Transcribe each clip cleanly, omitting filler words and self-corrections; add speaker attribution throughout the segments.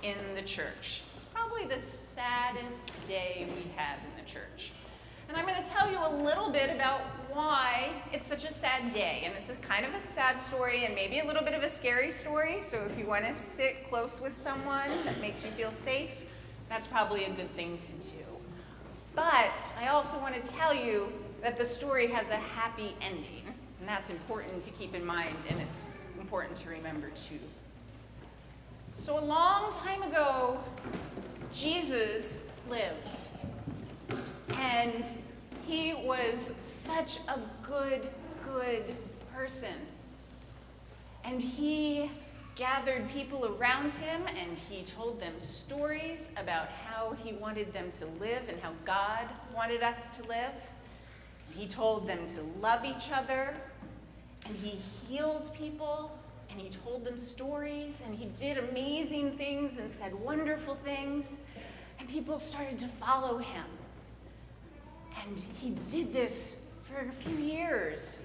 Speaker 1: in the church. It's probably the saddest day we have in the church. And I'm going to tell you a little bit about why it's such a sad day. And it's a kind of a sad story and maybe a little bit of a scary story. So if you want to sit close with someone that makes you feel safe, that's probably a good thing to do. But I also want to tell you that the story has a happy ending. And that's important to keep in mind, and it's important to remember too. So a long time ago, Jesus lived. And he was such a good person. And he gathered people around him and he told them stories about how he wanted them to live and how God wanted us to live. He told them to love each other, and he healed people, and he told them stories, and he did amazing things and said wonderful things, and people started to follow him. And he did this for a few years.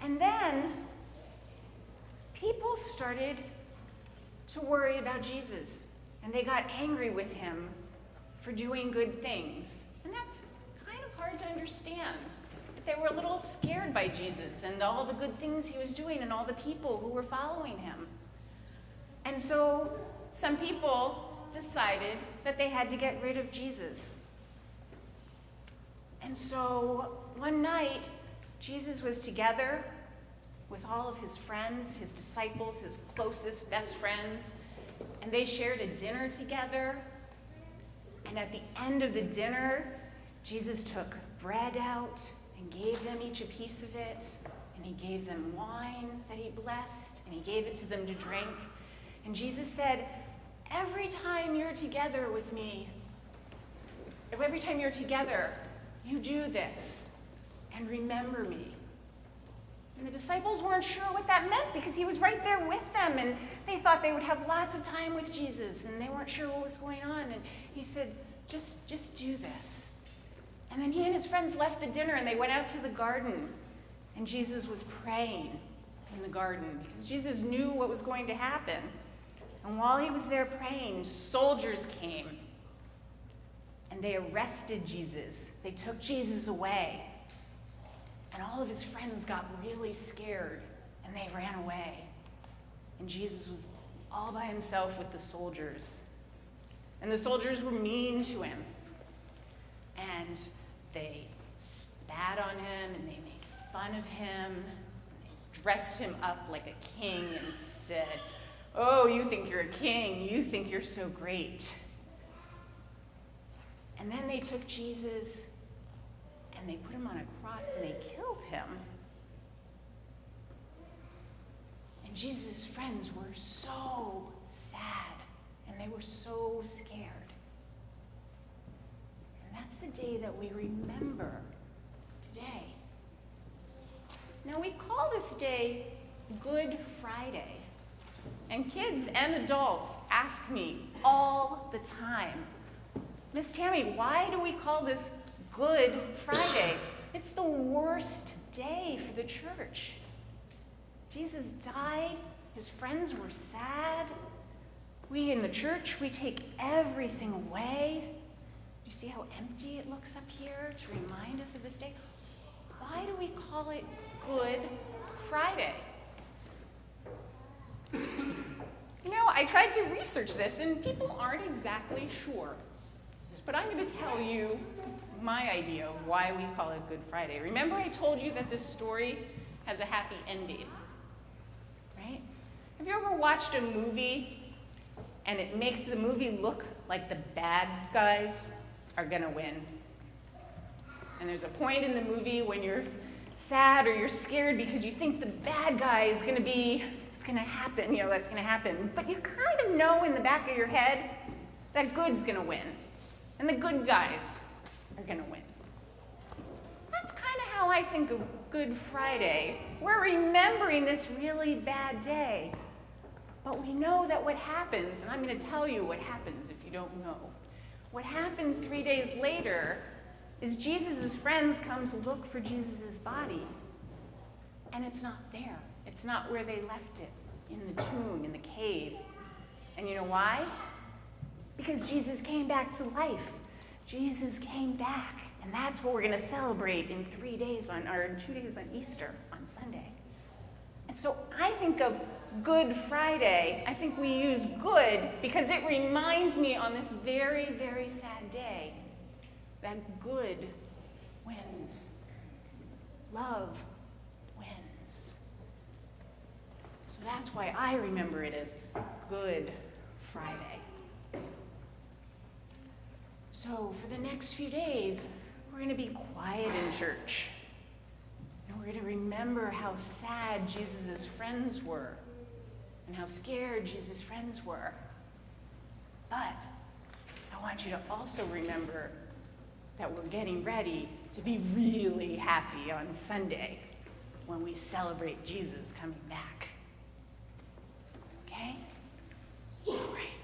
Speaker 1: And then people started to worry about Jesus, and they got angry with him for doing good things. And that's kind of hard to understand. They were a little scared by Jesus and all the good things he was doing and all the people who were following him. And so some people decided that they had to get rid of Jesus. And so one night, Jesus was together with all of his friends, his disciples, his closest best friends, and they shared a dinner together. And at the end of the dinner, Jesus took bread out and gave them each a piece of it, and he gave them wine that he blessed, and he gave it to them to drink. And Jesus said, every time you're together with me, every time you're together, you do this, and remember me. And the disciples weren't sure what that meant because he was right there with them, and they thought they would have lots of time with Jesus, and they weren't sure what was going on. And he said, just do this. And then he and his friends left the dinner, and they went out to the garden, and Jesus was praying in the garden because Jesus knew what was going to happen. And while he was there praying, soldiers came, and they arrested Jesus. They took Jesus away. And all of his friends got really scared, and they ran away. And Jesus was all by himself with the soldiers. And the soldiers were mean to him. And they spat on him, and they made fun of him. They dressed him up like a king and said, "Oh, you think you're a king. You think you're so great." And then they took Jesus, and they put him on a cross, and they killed him. And Jesus' friends were so sad, and they were so scared. And that's the day that we remember today. Now, we call this day Good Friday. And kids and adults ask me all the time, "Miss Tami, why do we call this Good Friday? It's the worst day for the church. Jesus died, his friends were sad. We in the church, we take everything away. Do you see how empty it looks up here to remind us of this day? Why do we call it Good Friday?" You know, I tried to research this, and people aren't exactly sure. But I'm going to tell you my idea of why we call it Good Friday. Remember I told you that this story has a happy ending, right? Have you ever watched a movie and it makes the movie look like the bad guys are going to win? And there's a point in the movie when you're sad or you're scared because you think the bad guy is going to be, it's going to happen, you know, that's going to happen. But you kind of know in the back of your head that good's going to win. And the good guys are going to win. That's kind of how I think of Good Friday. We're remembering this really bad day. But we know that what happens, and I'm going to tell you what happens if you don't know. What happens 3 days later is Jesus' friends come to look for Jesus' body. And it's not there. It's not where they left it, in the tomb, in the cave. And you know why? Because Jesus came back to life. Jesus came back. And that's what we're going to celebrate in 2 days on Easter, on Sunday. And so I think of Good Friday. I think we use good because it reminds me on this very, very sad day that good wins. Love wins. So that's why I remember it as Good Friday. So for the next few days, we're going to be quiet in church. And we're going to remember how sad Jesus' friends were and how scared Jesus' friends were. But I want you to also remember that we're getting ready to be really happy on Sunday when we celebrate Jesus coming back. Okay? All right.